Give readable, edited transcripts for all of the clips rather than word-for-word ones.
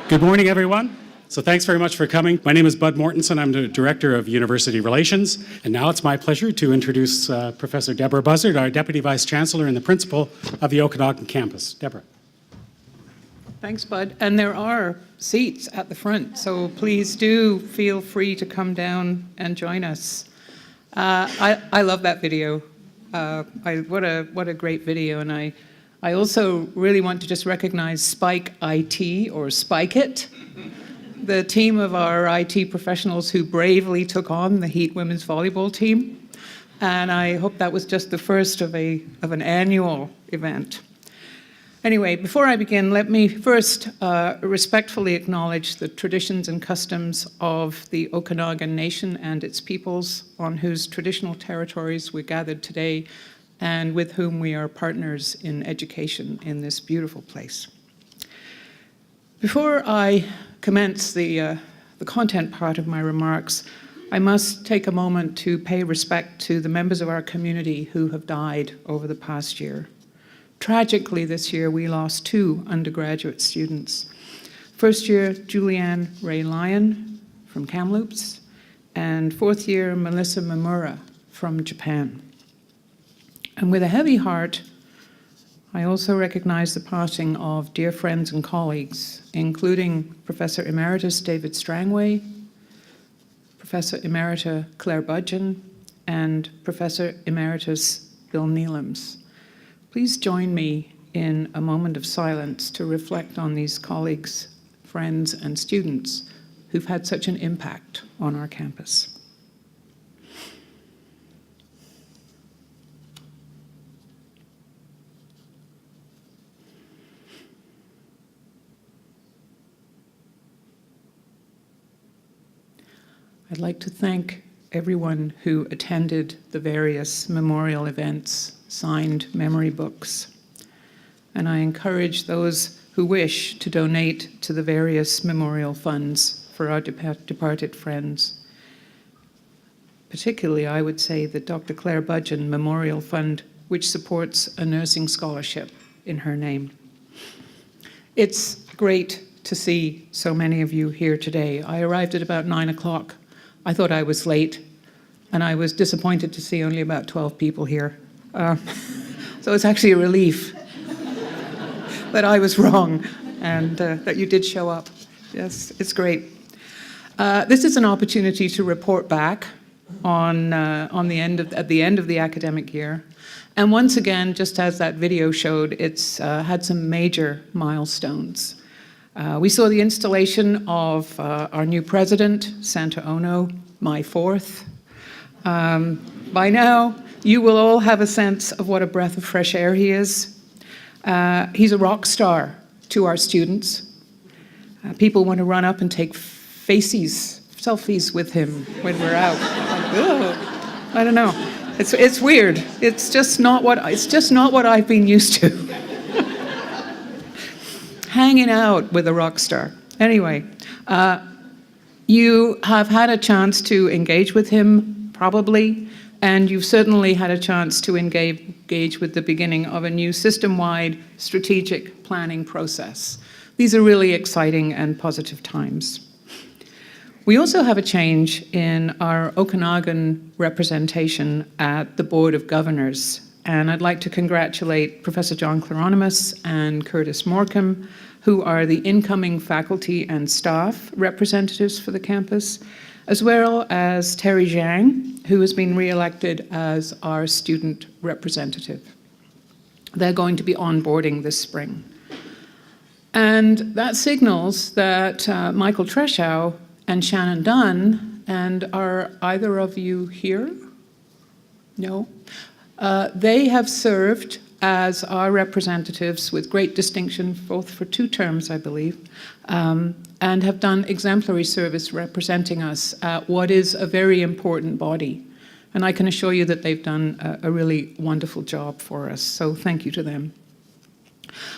Good morning, everyone. So thanks very much for coming. My name is Bud Mortensen. I'm the Director of University Relations. And now it's my pleasure to introduce Professor Deborah Buzzard, our Deputy Vice-Chancellor and the Principal of the Okanagan campus. Deborah. Thanks, Bud. And there are seats at the front, so please do feel free to come down and join us. I love that video. What a great video. And I also really want to just recognize Spike IT, or Spike It, the team of our IT professionals who bravely took on the Heat women's volleyball team. And I hope that was just the first of an annual event. Anyway, before I begin, let me first respectfully acknowledge the traditions and customs of the Okanagan Nation and its peoples, on whose traditional territories we're gathered today and with whom we are partners in education in this beautiful place. Before I commence the content part of my remarks, I must take a moment to pay respect to the members of our community who have died over the past year. Tragically, this year, we lost 2 undergraduate students. First year, Julianne Ray Lyon from Kamloops, and fourth year, Melissa Mamura from Japan. And with a heavy heart, I also recognize the passing of dear friends and colleagues, including Professor Emeritus David Strangway, Professor Emerita Claire Budgeon, and Professor Emeritus Bill Neelams. Please join me in a moment of silence to reflect on these colleagues, friends, and students who've had such an impact on our campus. I'd like to thank everyone who attended the various memorial events, signed memory books, and I encourage those who wish to donate to the various memorial funds for our departed friends. Particularly, I would say the Dr. Claire Budgeon Memorial Fund, which supports a nursing scholarship in her name. It's great to see so many of you here today. I arrived at about 9 o'clock. I thought I was late, and I was disappointed to see only about 12 people here. So it's actually a relief that I was wrong and that you did show up. Yes, it's great. This is an opportunity to report back at the end of the academic year. And once again, just as that video showed, it's had some major milestones. We saw the installation of our new president, Santa Ono, my 4th. By now, you will all have a sense of what a breath of fresh air he is. He's a rock star to our students. People want to run up and take selfies with him when we're out. Like, I don't know. It's weird. It's just not what I've been used to. Hanging out with a rock star. Anyway, you have had a chance to engage with him, probably, and you've certainly had a chance to engage with the beginning of a new system-wide strategic planning process. These are really exciting and positive times. We also have a change in our Okanagan representation at the Board of Governors. And I'd like to congratulate Professor John Claronimus and Curtis Morecambe, who are the incoming faculty and staff representatives for the campus, as well as Terry Zhang, who has been re-elected as our student representative. They're going to be onboarding this spring. And that signals that Michael Treschow and Shannon Dunn, and are either of you here? No? They have served as our representatives with great distinction, both for 2 terms, I believe, and have done exemplary service representing us at what is a very important body. And I can assure you that they've done a really wonderful job for us, so thank you to them.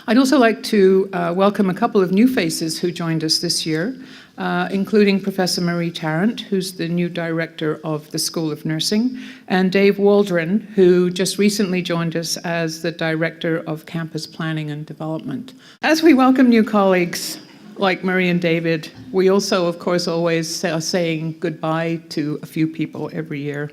I'd also like to welcome a couple of new faces who joined us this year, including Professor Marie Tarrant, who's the new director of the School of Nursing, and Dave Waldron, who just recently joined us as the director of campus planning and development. As we welcome new colleagues, like Murray and David, we also, of course, always are saying goodbye to a few people every year.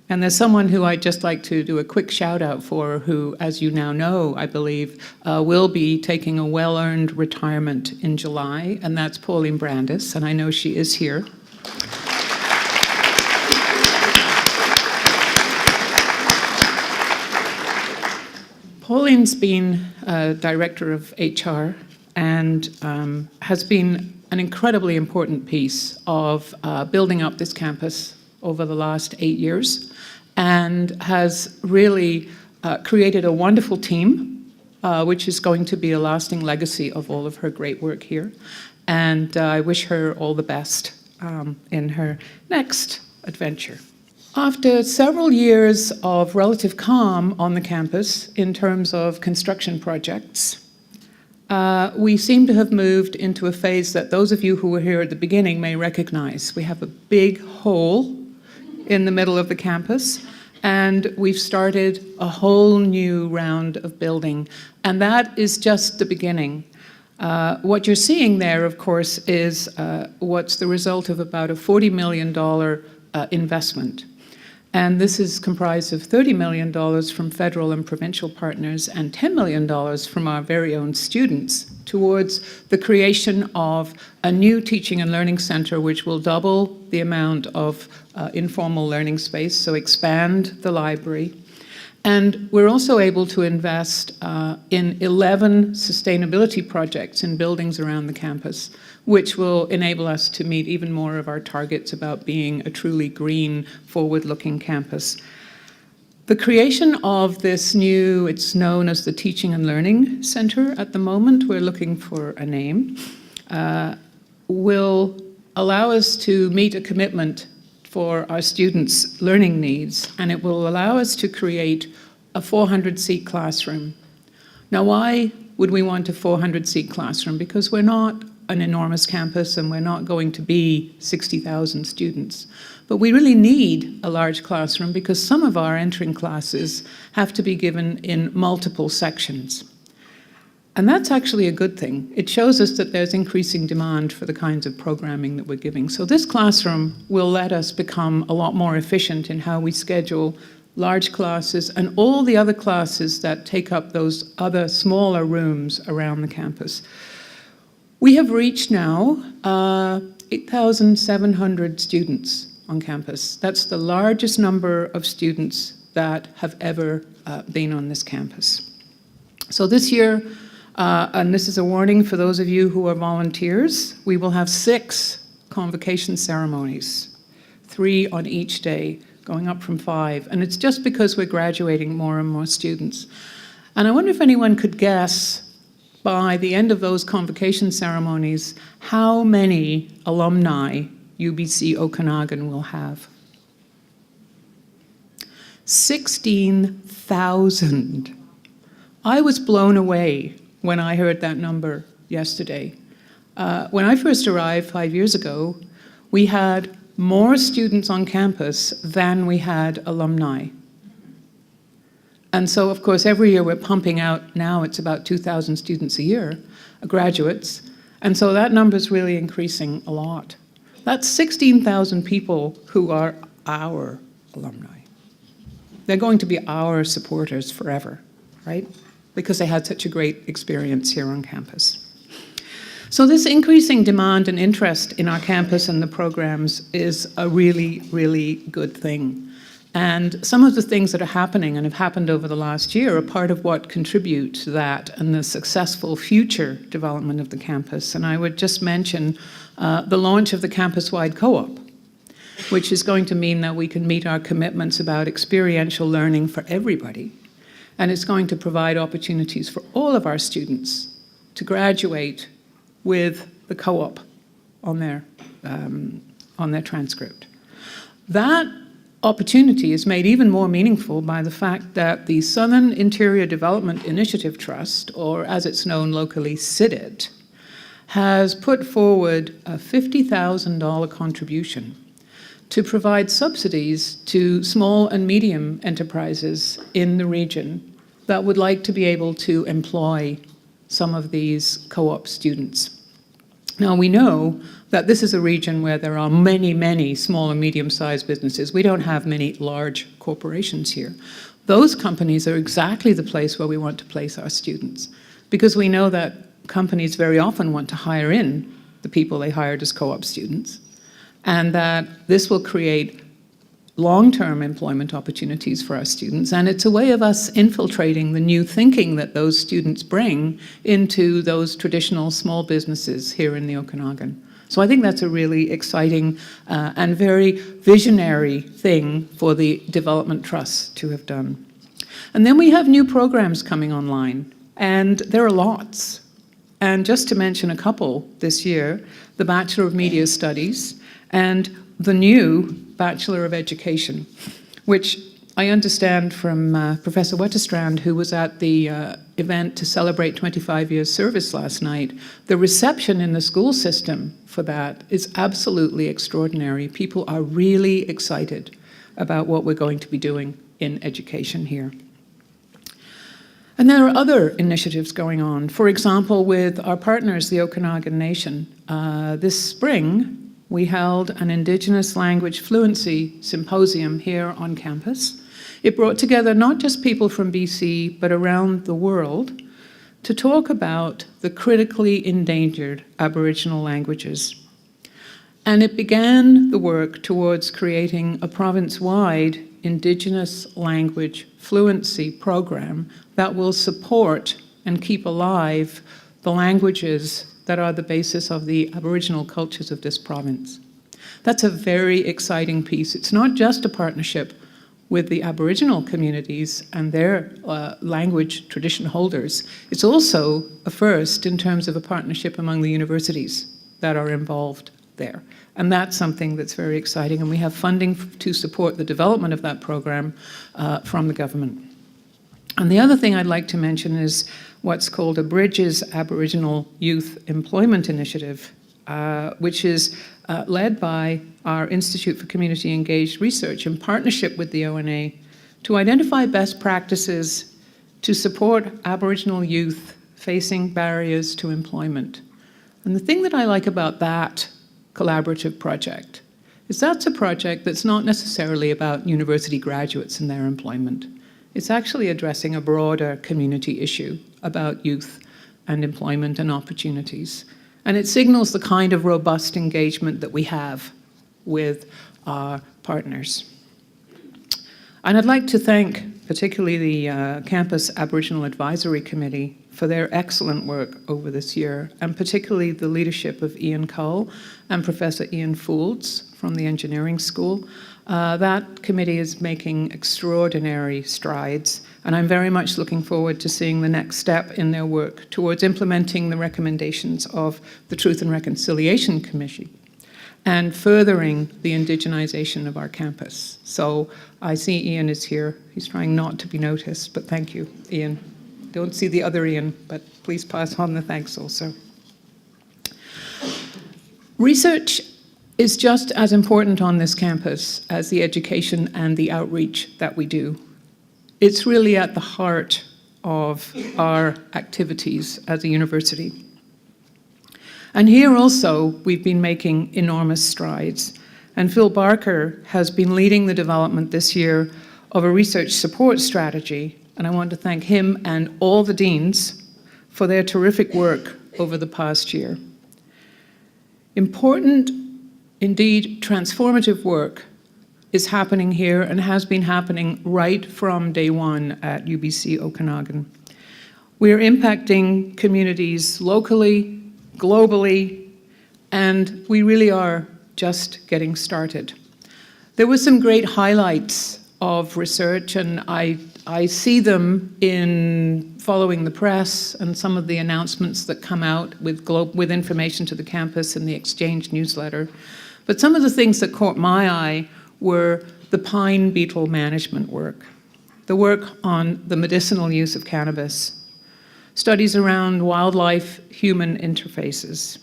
And there's someone who I'd just like to do a quick shout out for who, as you now know, I believe, will be taking a well-earned retirement in July, and that's Pauline Brandis, and I know she is here. Pauline's been director of HR and has been an incredibly important piece of building up this campus over the last 8 years, and has really created a wonderful team, which is going to be a lasting legacy of all of her great work here. And I wish her all the best in her next adventure. After several years of relative calm on the campus in terms of construction projects, we seem to have moved into a phase that those of you who were here at the beginning may recognize. We have a big hole in the middle of the campus, and we've started a whole new round of building, and that is just the beginning. What you're seeing there, of course, is what's the result of about a $40 million investment. And this is comprised of $30 million from federal and provincial partners and $10 million from our very own students towards the creation of a new teaching and learning center which will double the amount of informal learning space, so expand the library. And we're also able to invest in 11 sustainability projects in buildings around the campus, which will enable us to meet even more of our targets about being a truly green, forward-looking campus. The creation of this new, it's known as the Teaching and Learning Center at the moment, we're looking for a name, will allow us to meet a commitment for our students' learning needs, and it will allow us to create a 400-seat classroom. Now, why would we want a 400-seat classroom? Because we're not an enormous campus and we're not going to be 60,000 students. But we really need a large classroom because some of our entering classes have to be given in multiple sections. And that's actually a good thing. It shows us that there's increasing demand for the kinds of programming that we're giving. So this classroom will let us become a lot more efficient in how we schedule large classes and all the other classes that take up those other smaller rooms around the campus. We have reached now 8,700 students on campus. That's the largest number of students that have ever been on this campus. So this year, and this is a warning for those of you who are volunteers, we will have 6 convocation ceremonies, 3 on each day, going up from 5. And it's just because we're graduating more and more students. And I wonder if anyone could guess, by the end of those convocation ceremonies, how many alumni UBC Okanagan will have. 16,000. I was blown away when I heard that number yesterday. When I first arrived 5 years ago, we had more students on campus than we had alumni. And so, of course, every year we're pumping out, now it's about 2,000 students a year, graduates, and so that number's really increasing a lot. That's 16,000 people who are our alumni. They're going to be our supporters forever, right? Because they had such a great experience here on campus. So this increasing demand and interest in our campus and the programs is a really, really good thing. And some of the things that are happening and have happened over the last year are part of what contribute to that and the successful future development of the campus. And I would just mention the launch of the campus-wide co-op, which is going to mean that we can meet our commitments about experiential learning for everybody. And it's going to provide opportunities for all of our students to graduate with the co-op on their transcript. That opportunity is made even more meaningful by the fact that the Southern Interior Development Initiative Trust, or as it's known locally, SIDIT, has put forward a $50,000 contribution to provide subsidies to small and medium enterprises in the region that would like to be able to employ some of these co-op students. Now, we know that this is a region where there are many, many small and medium-sized businesses. We don't have many large corporations here. Those companies are exactly the place where we want to place our students, because we know that companies very often want to hire in the people they hired as co-op students, and that this will create long-term employment opportunities for our students, and it's a way of us infiltrating the new thinking that those students bring into those traditional small businesses here in the Okanagan. So I think that's a really exciting and very visionary thing for the Development Trust to have done. And then we have new programs coming online, and there are lots. And just to mention a couple this year, the Bachelor of Media Studies and the new Bachelor of Education, which I understand from Professor Wetterstrand, who was at the event to celebrate 25 years service last night. The reception in the school system for that is absolutely extraordinary. People are really excited about what we're going to be doing in education here. And there are other initiatives going on. For example, with our partners, the Okanagan Nation, this spring, we held an Indigenous Language Fluency Symposium here on campus. It brought together not just people from BC, but around the world to talk about the critically endangered Aboriginal languages. And it began the work towards creating a province-wide Indigenous language fluency program that will support and keep alive the languages that are the basis of the Aboriginal cultures of this province. That's a very exciting piece. It's not just a partnership with the Aboriginal communities and their language tradition holders. It's also a first in terms of a partnership among the universities that are involved there. And that's something that's very exciting, and we have funding to support the development of that program from the government. And the other thing I'd like to mention is what's called a Bridges Aboriginal Youth Employment Initiative, which is led by our Institute for Community Engaged Research in partnership with the ONA to identify best practices to support Aboriginal youth facing barriers to employment. And the thing that I like about that collaborative project is that's a project that's not necessarily about university graduates and their employment. It's actually addressing a broader community issue about youth and employment and opportunities. And it signals the kind of robust engagement that we have with our partners. And I'd like to thank particularly the Campus Aboriginal Advisory Committee for their excellent work over this year, and particularly the leadership of Ian Cull and Professor Ian Foulds from the Engineering School. That committee is making extraordinary strides, and I'm very much looking forward to seeing the next step in their work towards implementing the recommendations of the Truth and Reconciliation Commission and furthering the indigenization of our campus. So I see Ian is here. He's trying not to be noticed, but thank you, Ian. Don't see the other Ian, but please pass on the thanks also. Research is just as important on this campus as the education and the outreach that we do. It's really at the heart of our activities as a university. And here also, we've been making enormous strides. And Phil Barker has been leading the development this year of a research support strategy, and I want to thank him and all the deans for their terrific work over the past year. Important, indeed transformative work is happening here and has been happening right from day one at UBC Okanagan. We are impacting communities locally, globally, and we really are just getting started. There were some great highlights of research, and I see them in following the press and some of the announcements that come out with information to the campus and the Exchange newsletter. But some of the things that caught my eye were the pine beetle management work, the work on the medicinal use of cannabis, studies around wildlife-human interfaces,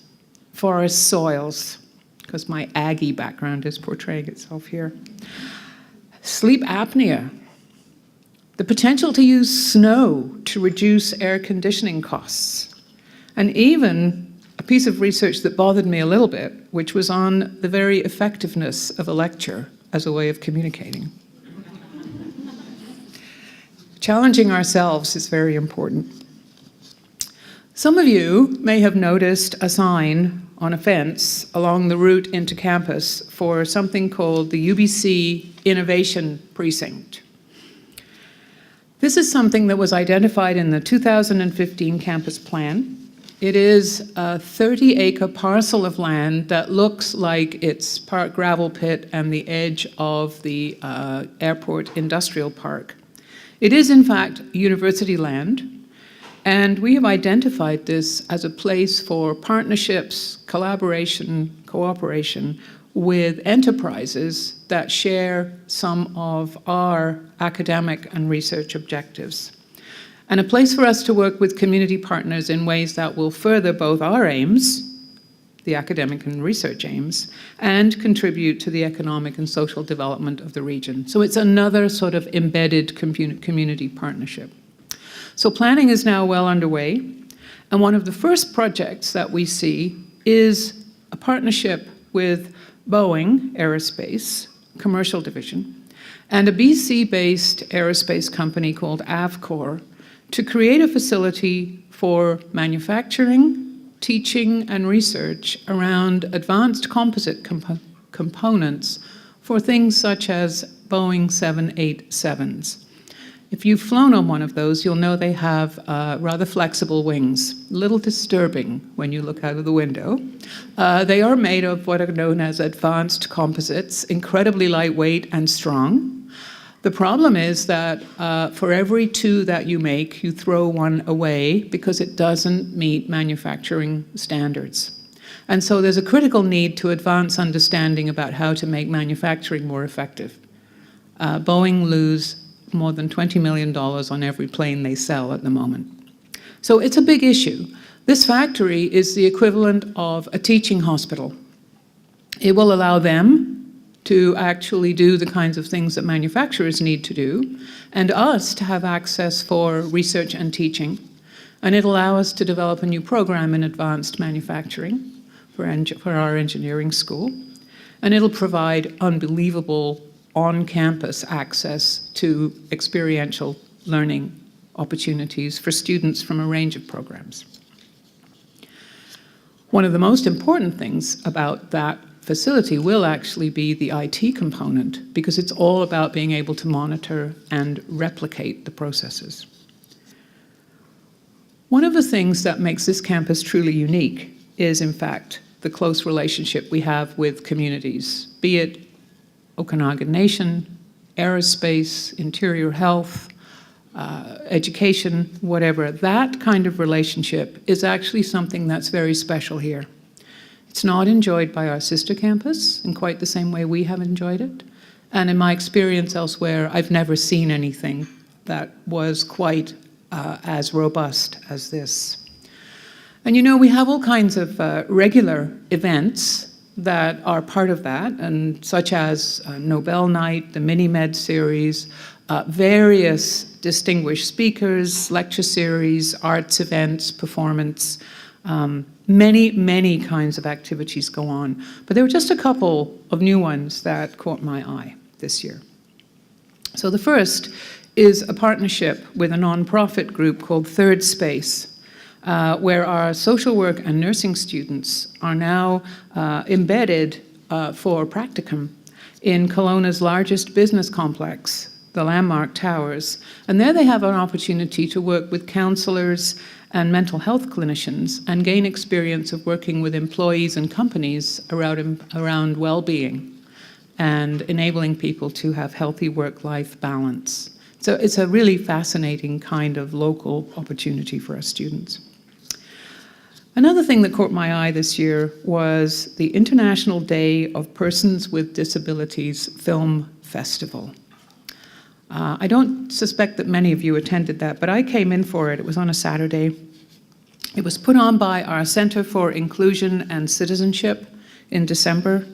forest soils, because my Aggie background is portraying itself here, sleep apnea, the potential to use snow to reduce air conditioning costs, and even a piece of research that bothered me a little bit, which was on the very effectiveness of a lecture as a way of communicating. Challenging ourselves is very important. Some of you may have noticed a sign on a fence along the route into campus for something called the UBC Innovation Precinct. This is something that was identified in the 2015 campus plan. It is a 30-acre parcel of land that looks like it's part gravel pit and the edge of the airport industrial park. It is, in fact, university land, and we have identified this as a place for partnerships, collaboration, cooperation with enterprises that share some of our academic and research objectives. And a place for us to work with community partners in ways that will further both our aims, the academic and research aims, and contribute to the economic and social development of the region. So it's another sort of embedded community partnership. So planning is now well underway, and one of the first projects that we see is a partnership with Boeing Aerospace, commercial division, and a BC-based aerospace company called Avcor to create a facility for manufacturing, teaching, and research around advanced composite components for things such as Boeing 787s. If you've flown on one of those, you'll know they have rather flexible wings, a little disturbing when you look out of the window. They are made of what are known as advanced composites, incredibly lightweight and strong. The problem is that for every 2 that you make, you throw 1 away because it doesn't meet manufacturing standards. And so there's a critical need to advance understanding about how to make manufacturing more effective. Boeing lose more than $20 million on every plane they sell at the moment. So it's a big issue. This factory is the equivalent of a teaching hospital. It will allow them to actually do the kinds of things that manufacturers need to do, and us to have access for research and teaching. And it'll allow us to develop a new program in advanced manufacturing for our engineering school. And it'll provide unbelievable on-campus access to experiential learning opportunities for students from a range of programs. One of the most important things about that facility will actually be the IT component, because it's all about being able to monitor and replicate the processes. One of the things that makes this campus truly unique is, in fact, the close relationship we have with communities, be it Okanagan Nation, aerospace, interior health, education, whatever. That kind of relationship is actually something that's very special here. It's not enjoyed by our sister campus in quite the same way we have enjoyed it. And in my experience elsewhere, I've never seen anything that was quite as robust as this. And you know, we have all kinds of regular events that are part of that, and such as Nobel Night, the Mini-Med series, various distinguished speakers, lecture series, arts events, performance. Many, many kinds of activities go on. But there were just a couple of new ones that caught my eye this year. So the first is a partnership with a nonprofit group called Third Space, where our social work and nursing students are now embedded for practicum in Kelowna's largest business complex, the Landmark Towers. And there they have an opportunity to work with counselors and mental health clinicians and gain experience of working with employees and companies around well-being and enabling people to have healthy work-life balance. So it's a really fascinating kind of local opportunity for our students. Another thing that caught my eye this year was the International Day of Persons with Disabilities Film Festival. I don't suspect that many of you attended that, but I came in for it. It was on a Saturday. It was put on by our Centre for Inclusion and Citizenship in December.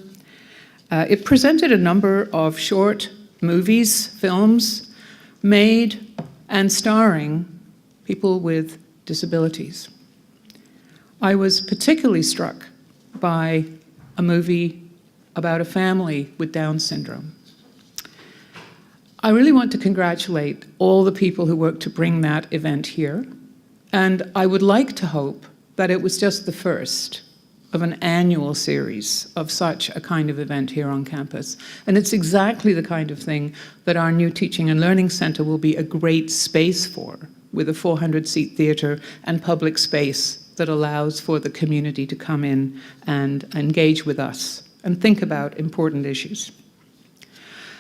It presented a number of short movies, films, made and starring people with disabilities. I was particularly struck by a movie about a family with Down syndrome. I really want to congratulate all the people who worked to bring that event here, and I would like to hope that it was just the first of an annual series of such a kind of event here on campus. And it's exactly the kind of thing that our new Teaching and Learning Centre will be a great space for, with a 400-seat theatre and public space that allows for the community to come in and engage with us and think about important issues.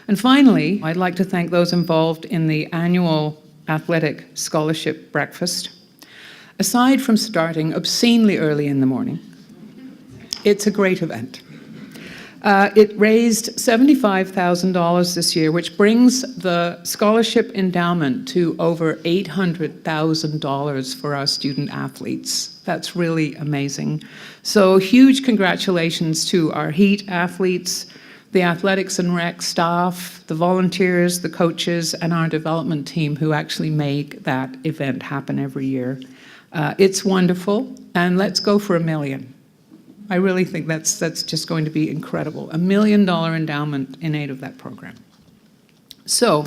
And finally, I'd like to thank those involved in the annual athletic scholarship breakfast. Aside from starting obscenely early in the morning, it's a great event. It raised $75,000 this year, which brings the scholarship endowment to over $800,000 for our student athletes. That's really amazing. So huge congratulations to our HEAT athletes, the athletics and rec staff, the volunteers, the coaches, and our development team who actually make that event happen every year. It's wonderful, and let's go for $1 million. I really think that's just going to be incredible. $1 million endowment in aid of that program. So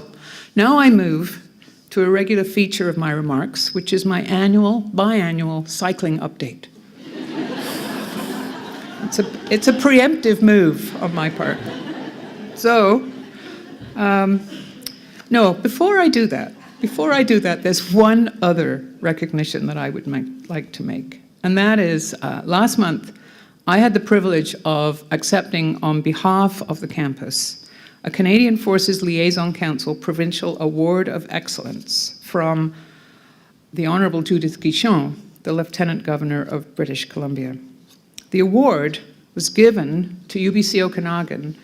now I move to a regular feature of my remarks, which is my biannual cycling update. It's a preemptive move on my part. So, no, before I do that, there's one other recognition that I would like to make. And that is, last month, I had the privilege of accepting on behalf of the campus a Canadian Forces Liaison Council Provincial Award of Excellence from the Honourable Judith Guichon, the Lieutenant Governor of British Columbia. The award was given to UBC Okanagan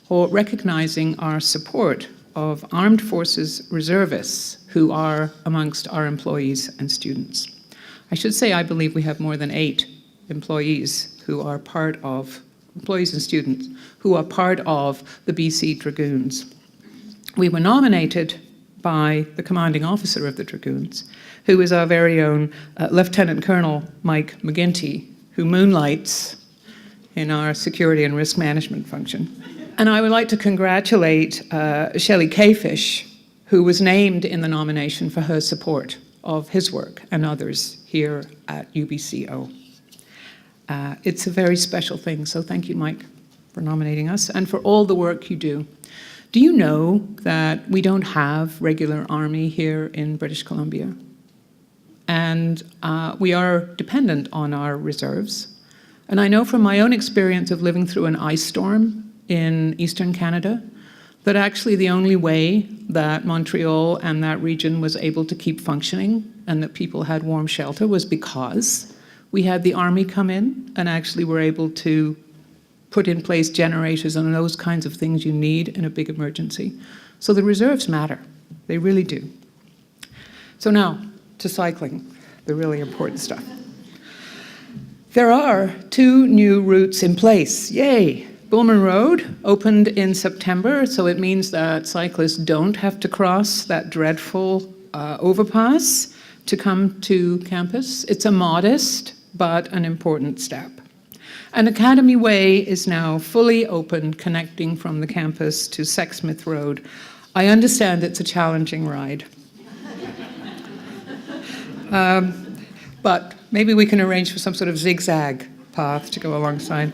for recognizing our support of armed forces reservists who are amongst our employees and students. I should say I believe we have more than 8 employees and students who are part of the BC Dragoons. We were nominated by the commanding officer of the Dragoons, who is our very own Lieutenant Colonel Mike McGinty, who moonlights in our security and risk management function. And I would like to congratulate Shelley Kayfish, who was named in the nomination for her support of his work and others here at UBCO. It's a very special thing, so thank you, Mike, for nominating us and for all the work you do. Do you know that we don't have regular army here in British Columbia? And we are dependent on our reserves. And I know from my own experience of living through an ice storm in Eastern Canada that actually the only way that Montreal and that region was able to keep functioning and that people had warm shelter was because we had the army come in and actually were able to put in place generators and those kinds of things you need in a big emergency. So the reserves matter. They really do. So now to cycling, the really important stuff. There are 2 new routes in place. Yay! Bullman Road opened in September, so it means that cyclists don't have to cross that dreadful overpass to come to campus. It's a modest but an important step. And Academy Way is now fully open, connecting from the campus to Sexsmith Road. I understand it's a challenging ride. But maybe we can arrange for some sort of zigzag path to go alongside.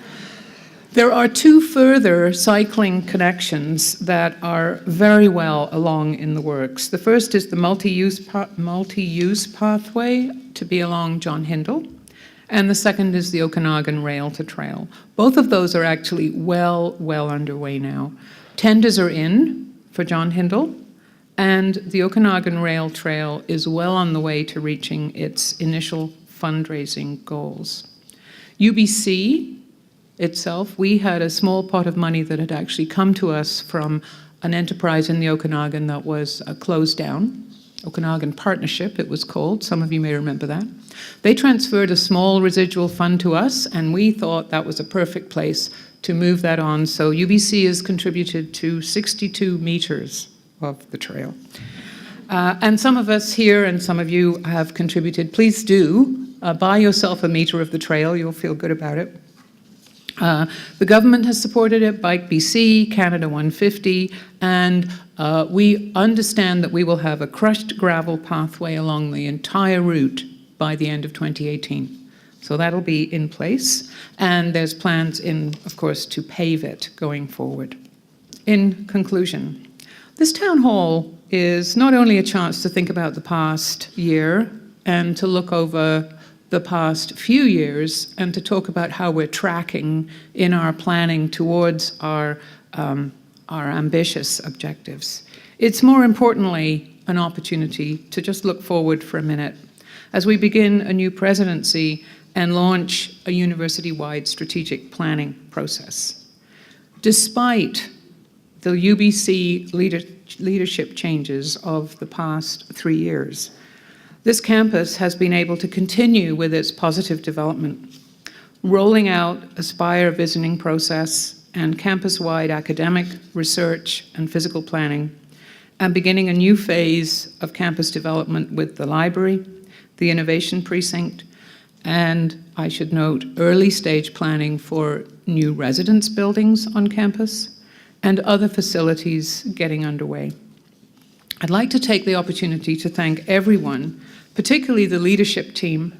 There are 2 further cycling connections that are very well along in the works. The first is the multi-use pathway to be along John Hindle, and the second is the Okanagan Rail to Trail. Both of those are actually well underway now. Tenders are in for John Hindle, and the Okanagan Rail Trail is well on the way to reaching its initial fundraising goals. UBC itself, we had a small pot of money that had actually come to us from an enterprise in the Okanagan that was closed down. Okanagan Partnership, it was called. Some of you may remember that. They transferred a small residual fund to us, and we thought that was a perfect place to move that on. So UBC has contributed to 62 meters of the trail. And some of us here and some of you have contributed. Please do Buy yourself a meter of the trail, you'll feel good about it. The government has supported it, Bike BC, Canada 150, and we understand that we will have a crushed gravel pathway along the entire route by the end of 2018. So that'll be in place, and there's plans in, of course, to pave it going forward. In conclusion, this town hall is not only a chance to think about the past year and to look over the past few years and to talk about how we're tracking in our planning towards our ambitious objectives. It's more importantly an opportunity to just look forward for a minute as we begin a new presidency and launch a university-wide strategic planning process. Despite the UBC leadership changes of the past 3 years, this campus has been able to continue with its positive development, rolling out Aspire visiting process and campus-wide academic, research, and physical planning, and beginning a new phase of campus development with the library, the innovation precinct, and I should note early stage planning for new residence buildings on campus and other facilities getting underway. I'd like to take the opportunity to thank everyone, particularly the leadership team,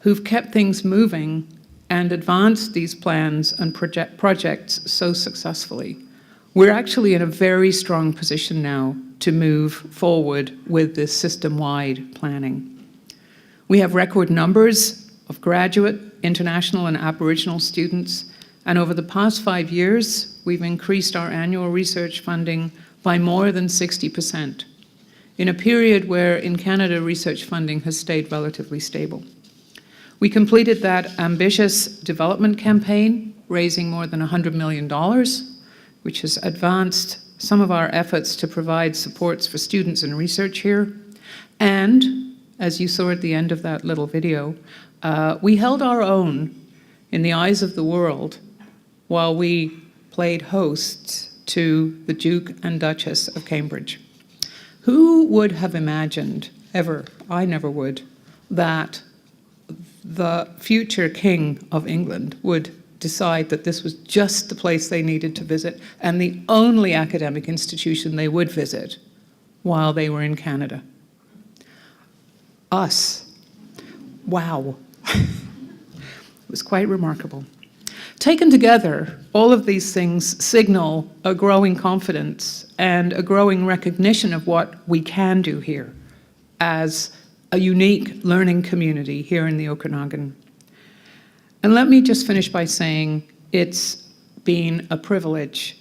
who've kept things moving and advanced these plans and projects so successfully. We're actually in a very strong position now to move forward with this system-wide planning. We have record numbers of graduate, international, and Aboriginal students, and over the past 5 years, we've increased our annual research funding by more than 60%, in a period where in Canada research funding has stayed relatively stable. We completed that ambitious development campaign, raising more than $100 million, which has advanced some of our efforts to provide supports for students and research here. And, as you saw at the end of that little video, we held our own in the eyes of the world while we played hosts to the Duke and Duchess of Cambridge. Who would have imagined, ever, I never would, that the future King of England would decide that this was just the place they needed to visit and the only academic institution they would visit while they were in Canada? Us. Wow. It was quite remarkable. Taken together, all of these things signal a growing confidence and a growing recognition of what we can do here as a unique learning community here in the Okanagan. And let me just finish by saying it's been a privilege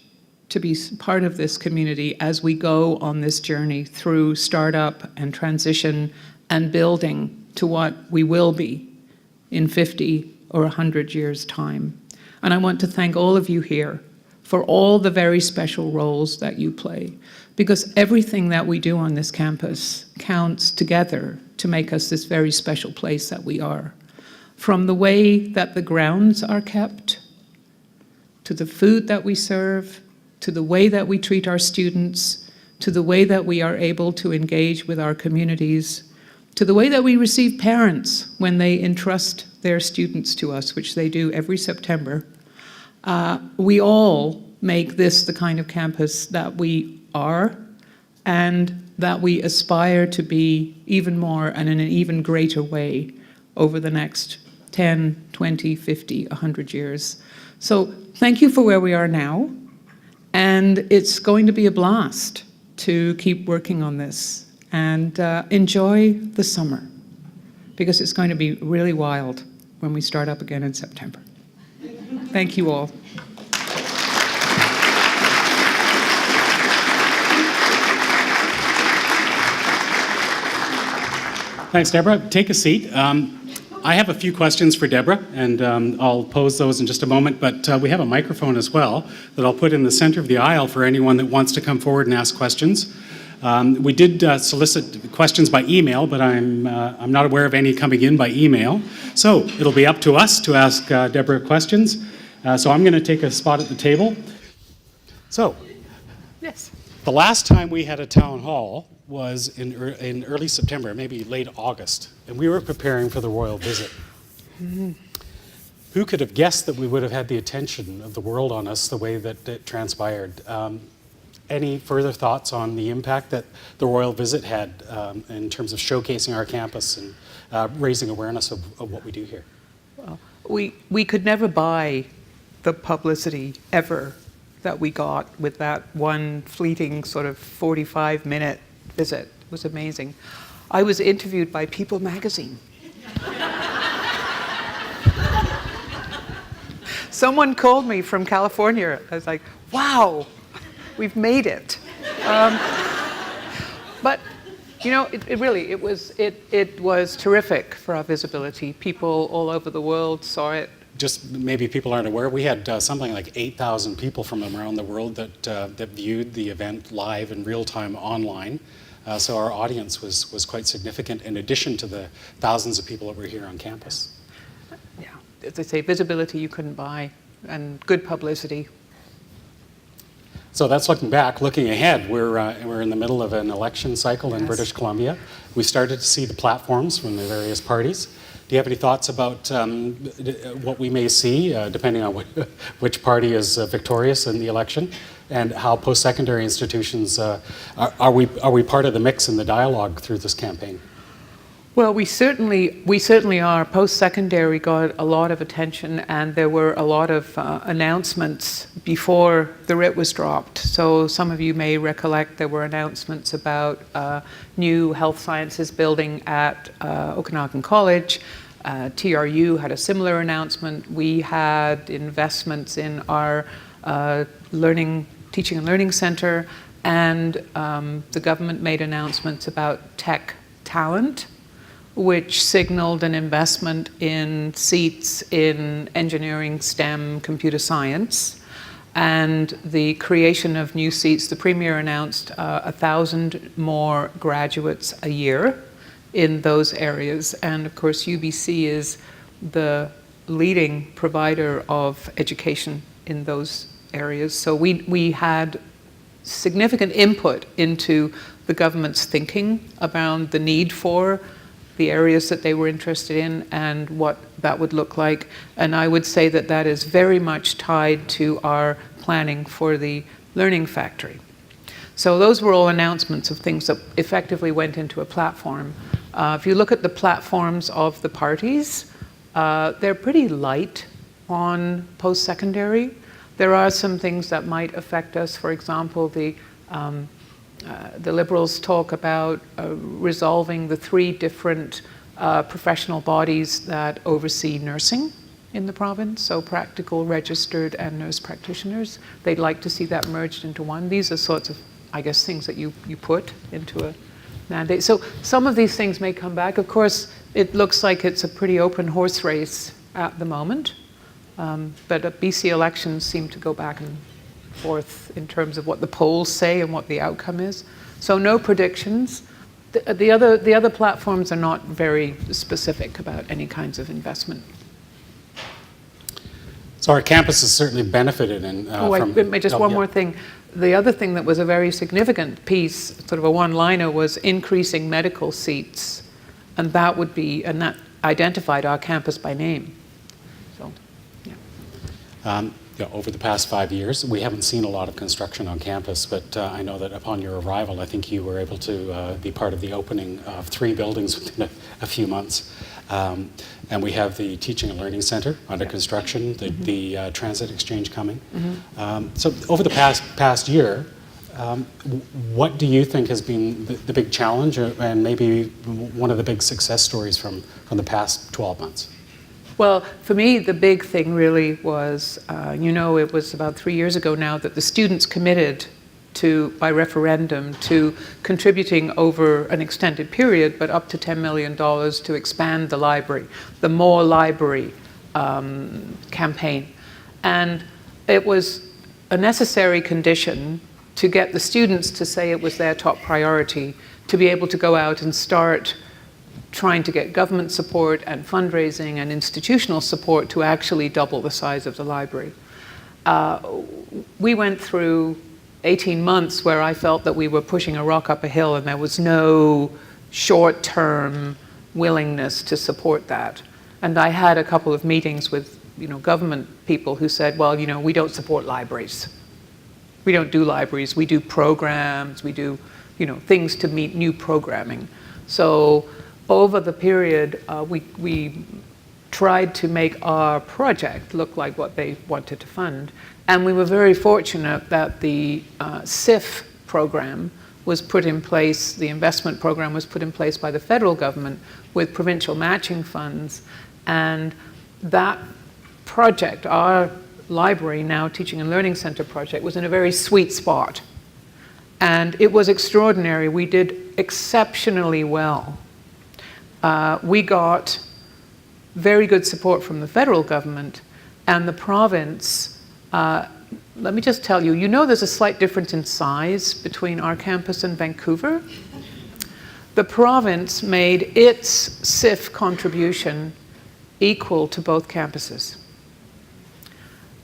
to be part of this community as we go on this journey through startup and transition and building to what we will be in 50 or 100 years' time. And I want to thank all of you here for all the very special roles that you play, because everything that we do on this campus counts together to make us this very special place that we are. From the way that the grounds are kept, to the food that we serve, to the way that we treat our students, to the way that we are able to engage with our communities, to the way that we receive parents when they entrust their students to us, which they do every September. We all make this the kind of campus that we are and that we aspire to be even more and in an even greater way over the next 10, 20, 50, 100 years. So thank you for where we are now, and it's going to be a blast to keep working on this, and enjoy the summer, because it's going to be really wild when we start up again in September. Thank you all. Thanks, Deborah. Take a seat. I have a few questions for Deborah, and I'll pose those in just a moment, but we have a microphone as well that I'll put in the center of the aisle for anyone that wants to come forward and ask questions. We did solicit questions by email, but I'm not aware of any coming in by email. So it'll be up to us to ask Deborah questions. So I'm going to take a spot at the table. So, Yes. The last time we had a town hall was in early September, maybe late August, and we were preparing for the royal visit. Who could have guessed that we would have had the attention of the world on us the way that it transpired? Any further thoughts on the impact that the royal visit had in terms of showcasing our campus and raising awareness of what we do here? Well, we could never buy the publicity ever that we got with that one fleeting sort of 45-minute visit. It was amazing. I was interviewed by People magazine. Someone called me from California. I was like, wow, we've made it. But you know, it was terrific for our visibility. People all over the world saw it. Just maybe people aren't aware, we had something like 8,000 people from around the world that viewed the event live in real time online. So our audience was quite significant in addition to the thousands of people that were here on campus. Yeah, as I say, visibility you couldn't buy, and good publicity. So that's looking back. Looking ahead, we're in the middle of an election cycle in British Columbia. We started to see the platforms from the various parties. Do you have any thoughts about what we may see, depending on which party is victorious in the election, and how post-secondary institutions are we part of the mix in the dialogue through this campaign? Well, we certainly are. Post-secondary got a lot of attention, and there were a lot of announcements before the writ was dropped. So some of you may recollect there were announcements about new health sciences building at Okanagan College. TRU had a similar announcement. We had investments in our teaching and learning center, and the government made announcements about tech talent, which signaled an investment in seats in engineering, STEM, computer science, and the creation of new seats. The Premier announced 1,000 more graduates a year in those areas. And of course, UBC is the leading provider of education in those areas. So we had significant input into the government's thinking around the need for the areas that they were interested in and what that would look like. And I would say that that is very much tied to our planning for the Learning Factory. So those were all announcements of things that effectively went into a platform. If you look at the platforms of the parties, they're pretty light on post-secondary. There are some things that might affect us. For example, the Liberals talk about resolving the 3 different professional bodies that oversee nursing in the province, so practical, registered, and nurse practitioners. They'd like to see that merged into one. These are sorts of, I guess, things that you put into a mandate. So some of these things may come back. Of course, it looks like it's a pretty open horse race at the moment, but BC elections seem to go back and forth in terms of what the polls say and what the outcome is. So no predictions. The other platforms are not very specific about any kinds of investment. So our campus has certainly benefited Just one more thing. The other thing that was a very significant piece, sort of a one-liner, was increasing medical seats, and that identified our campus by name. So, yeah. Over the past 5 years, we haven't seen a lot of construction on campus, but I know that upon your arrival, I think you were able to be part of the opening of 3 buildings within a few months. And we have the Teaching and Learning Center under construction, the Transit Exchange coming. So over the past year, what do you think has been the big challenge and maybe one of the big success stories from the past 12 months? Well, for me, the big thing really was, it was about 3 years ago now that the students committed by referendum to contributing over an extended period, but up to $10 million to expand the library, the More Library campaign. And it was a necessary condition to get the students to say it was their top priority, to be able to go out and start trying to get government support and fundraising and institutional support to actually double the size of the library. We went through 18 months where I felt that we were pushing a rock up a hill and there was no short-term willingness to support that. And I had a couple of meetings with, government people who said, well, we don't support libraries. We don't do libraries. We do programs. We do, things to meet new programming. So over the period, we tried to make our project look like what they wanted to fund. And we were very fortunate that the SIF program was put in place, the investment program was put in place by the federal government with provincial matching funds. And that project, our library, now Teaching and Learning Center project, was in a very sweet spot. And it was extraordinary. We did exceptionally well. We got very good support from the federal government, and the province, let me just tell you, there's a slight difference in size between our campus and Vancouver. The province made its SIF contribution equal to both campuses.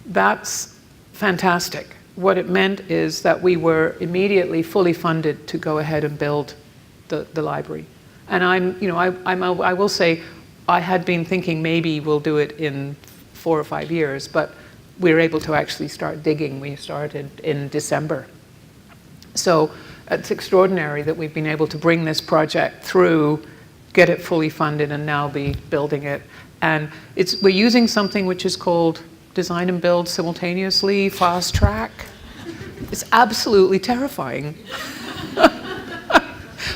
That's fantastic. What it meant is that we were immediately fully funded to go ahead and build the library. And I will say, I had been thinking maybe we'll do it in 4 or 5 years, but we were able to actually start digging. We started in December. So it's extraordinary that we've been able to bring this project through, get it fully funded, and now be building it. And we're using something which is called design and build simultaneously, fast track. It's absolutely terrifying.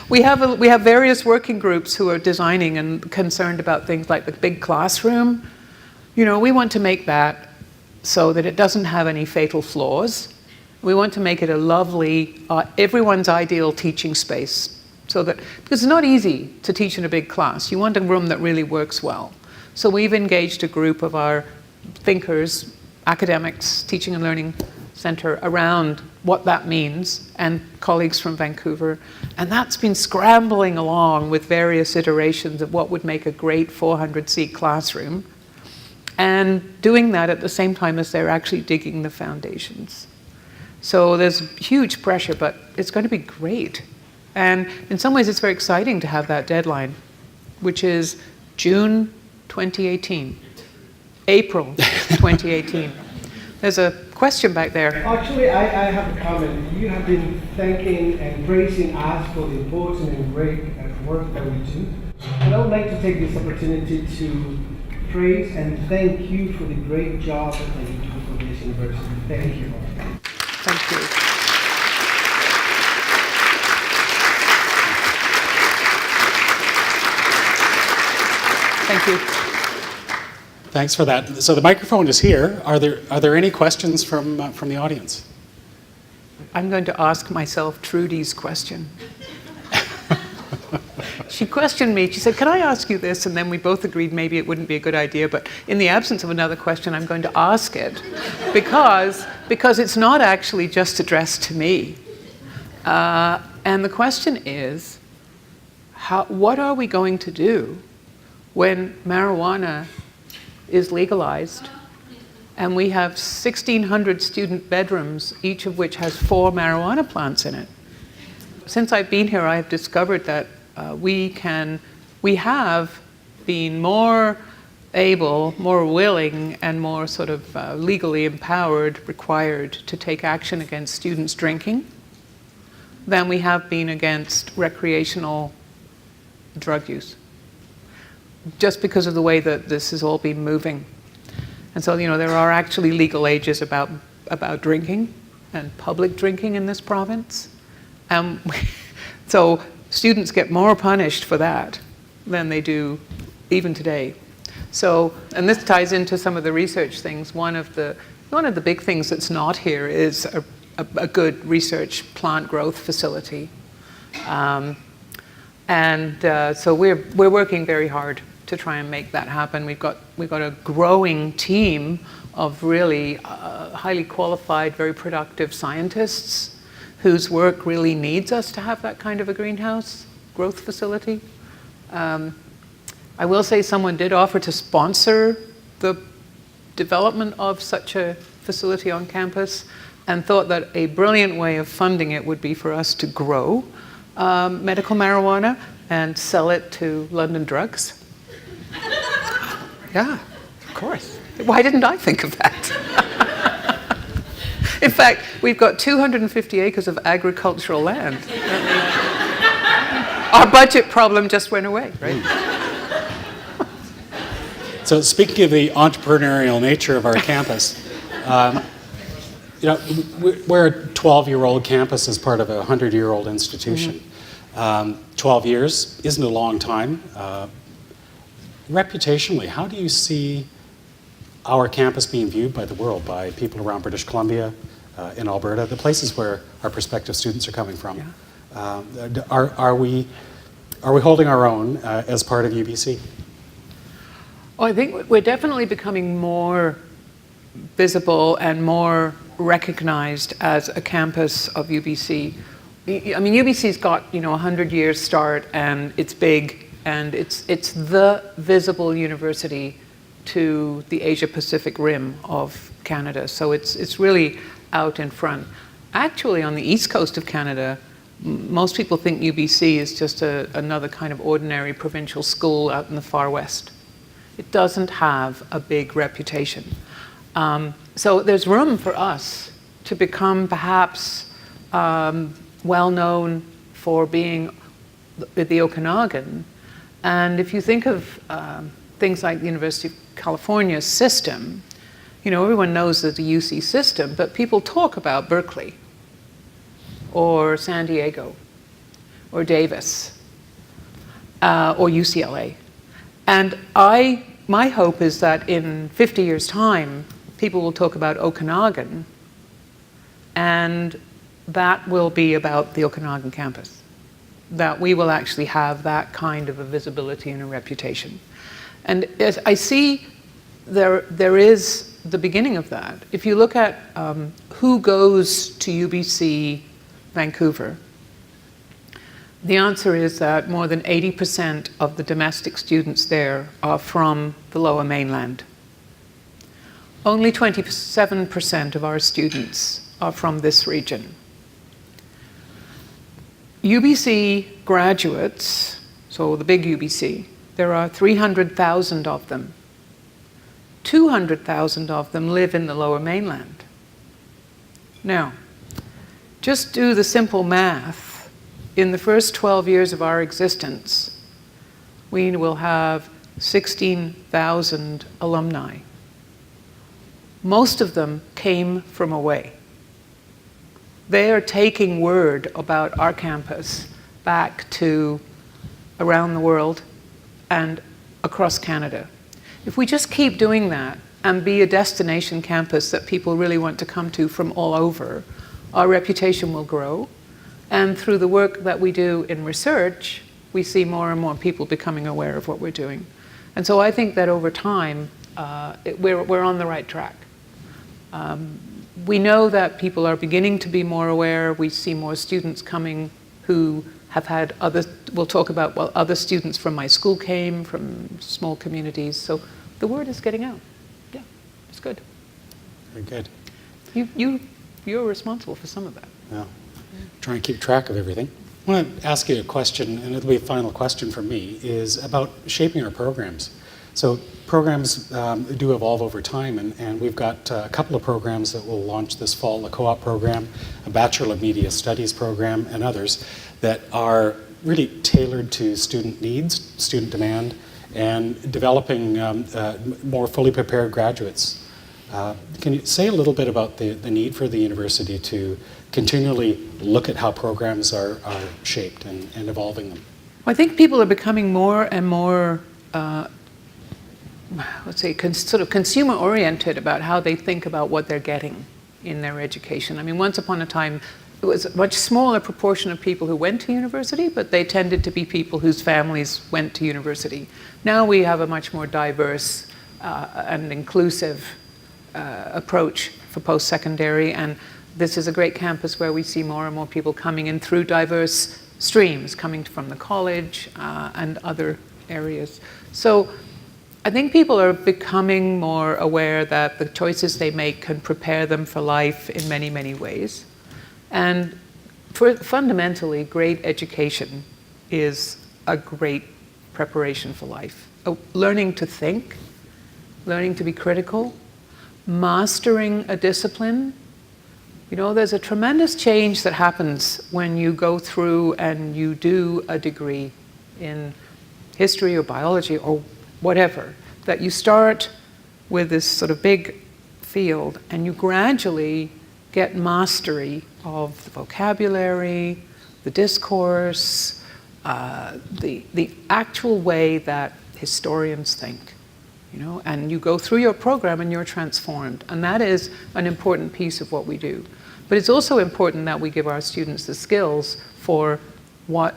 We have various working groups who are designing and concerned about things like the big classroom. We want to make that so that it doesn't have any fatal flaws. We want to make it a lovely, everyone's ideal teaching space. Because it's not easy to teach in a big class. You want a room that really works well. So we've engaged a group of our thinkers, academics, Teaching and Learning Center, around what that means, and colleagues from Vancouver. And that's been scrambling along with various iterations of what would make a great 400-seat classroom, and doing that at the same time as they're actually digging the foundations. So there's huge pressure, but it's going to be great. And in some ways, it's very exciting to have that deadline, which is June 2018. April 2018. There's a question back there. Actually, I have a comment. You have been thanking and praising us for the important and great work that we do. And I would like to take this opportunity to praise and thank you for the great job that you do for this university. Thank you. Thank you. Thank you. Thanks for that. So the microphone is here. Are there any questions from the audience? I'm going to ask myself Trudy's question. She questioned me. She said, "Can I ask you this?" And then we both agreed maybe it wouldn't be a good idea. But in the absence of another question, I'm going to ask it because it's not actually just addressed to me. And the question is, what are we going to do when marijuana is legalized and we have 1,600 student bedrooms, each of which has 4 marijuana plants in it? Since I've been here, I have discovered that we have been more able, more willing, and more sort of legally empowered, required to take action against students drinking than we have been against recreational drug use, just because of the way that this has all been moving. And so, there are actually legal ages about drinking and public drinking in this province. So students get more punished for that than they do even today. So, and this ties into some of the research things. One of the big things that's not here is a good research plant growth facility. So we're working very hard to try and make that happen. We've got a growing team of really highly qualified, very productive scientists whose work really needs us to have that kind of a greenhouse growth facility. I will say someone did offer to sponsor the development of such a facility on campus, and thought that a brilliant way of funding it would be for us to grow medical marijuana and sell it to London Drugs. Yeah, of course. Why didn't I think of that? In fact, we've got 250 acres of agricultural land. Our budget problem just went away, right? So speaking of the entrepreneurial nature of our campus, you know, we're a 12-year-old campus as part of a 100-year-old institution. 12 years isn't a long time. Reputationally, how do you see our campus being viewed by the world, by people around British Columbia, in Alberta, the places where our prospective students are coming from? Yeah. Are we holding our own as part of UBC? Oh, I think we're definitely becoming more visible and more recognized as a campus of UBC. I mean, UBC's got, you know, a 100-year start, and it's big, and it's the visible university to the Asia-Pacific rim of Canada. So it's really out in front. Actually, on the east coast of Canada, most people think UBC is just another kind of ordinary provincial school out in the far west. It doesn't have a big reputation. So there's room for us to become perhaps well known for being the Okanagan. And if you think of things like the University of California system, you know, everyone knows there's a UC system, but people talk about Berkeley or San Diego or Davis or UCLA. And my hope is that in 50 years' time, people will talk about Okanagan, and that will be about the Okanagan campus. That we will actually have that kind of a visibility and a reputation. And as I see there is the beginning of that. If you look at who goes to UBC Vancouver, the answer is that more than 80% of the domestic students there are from the Lower Mainland. Only 27% of our students are from this region. UBC graduates, so the big UBC, there are 300,000 of them. 200,000 of them live in the Lower Mainland. Now, just do the simple math. In the first 12 years of our existence, we will have 16,000 alumni. Most of them came from away. They are taking word about our campus back to around the world and across Canada. If we just keep doing that and be a destination campus that people really want to come to from all over, our reputation will grow. And through the work that we do in research, we see more and more people becoming aware of what we're doing. And so I think that over time, we're on the right track. We know that people are beginning to be more aware. We see more students coming who have had we'll talk about, well, other students from my school came, from small communities. So the word is getting out. Yeah, it's good. Very good. You're responsible for some of that. Yeah. Try and keep track of everything. I want to ask you a question, and it'll be a final question from me, is about shaping our programs. So programs do evolve over time, and we've got a couple of programs that will launch this fall, a co-op program, a Bachelor of Media Studies program, and others that are really tailored to student needs, student demand, and developing more fully prepared graduates. Can you say a little bit about the need for the university to continually look at how programs are shaped and evolving them? I think people are becoming more and more, let's say, sort of consumer-oriented about how they think about what they're getting in their education. I mean, once upon a time, it was a much smaller proportion of people who went to university, but they tended to be people whose families went to university. Now we have a much more diverse and inclusive approach for post-secondary, and this is a great campus where we see more and more people coming in through diverse streams, coming from the college and other areas. So I think people are becoming more aware that the choices they make can prepare them for life in many, many ways. And fundamentally, great education is a great preparation for life. Learning to think, learning to be critical, mastering a discipline. You know, there's a tremendous change that happens when you go through and you do a degree in history or biology or whatever, that you start with this sort of big field and you gradually get mastery of the vocabulary, the discourse, the actual way that historians think, you know, and you go through your program and you're transformed. And that is an important piece of what we do. But it's also important that we give our students the skills for what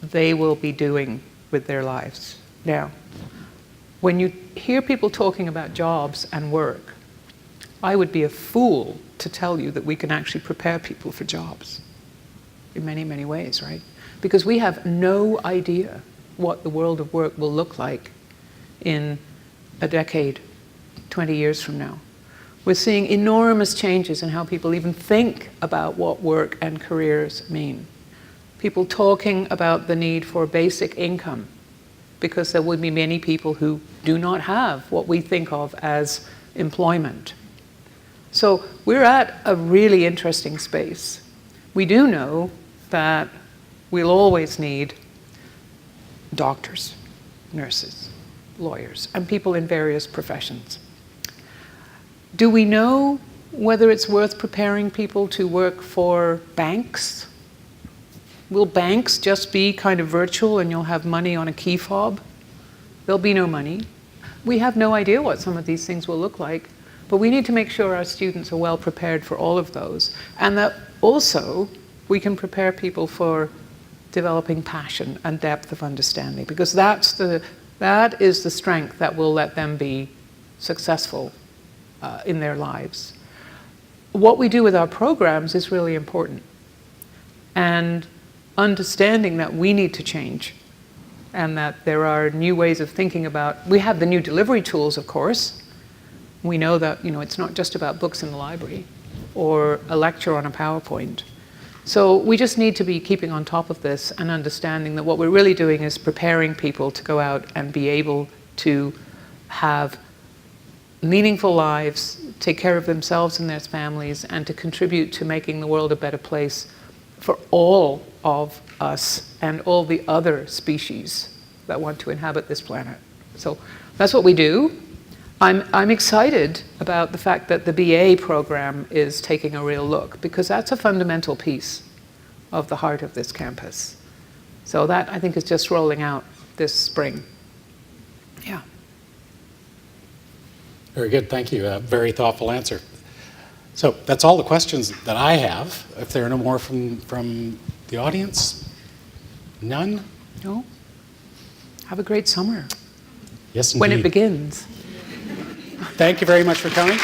they will be doing with their lives. Now, when you hear people talking about jobs and work, I would be a fool to tell you that we can actually prepare people for jobs in many, many ways, right? Because we have no idea what the world of work will look like in a decade, 20 years from now. We're seeing enormous changes in how people even think about what work and careers mean. People talking about the need for basic income, because there would be many people who do not have what we think of as employment. So we're at a really interesting space. We do know that we'll always need doctors, nurses, lawyers, and people in various professions. Do we know whether it's worth preparing people to work for banks? Will banks just be kind of virtual and you'll have money on a key fob? There'll be no money. We have no idea what some of these things will look like, but we need to make sure our students are well prepared for all of those, and that also we can prepare people for developing passion and depth of understanding, because that is the strength that will let them be successful in their lives. What we do with our programs is really important, and understanding that we need to change and that there are new ways of thinking about. We have the new delivery tools, of course. We know that, you know, it's not just about books in the library or a lecture on a PowerPoint. So we just need to be keeping on top of this and understanding that what we're really doing is preparing people to go out and be able to have meaningful lives, take care of themselves and their families, and to contribute to making the world a better place for all of us and all the other species that want to inhabit this planet. So that's what we do. I'm excited about the fact that the BA program is taking a real look, because that's a fundamental piece of the heart of this campus. So that, I think, is just rolling out this spring. Yeah. Very good, thank you. A very thoughtful answer. So that's all the questions that I have. If there are no more from the audience? None? No? Have a great summer. Yes, indeed. When it begins. Thank you very much for coming.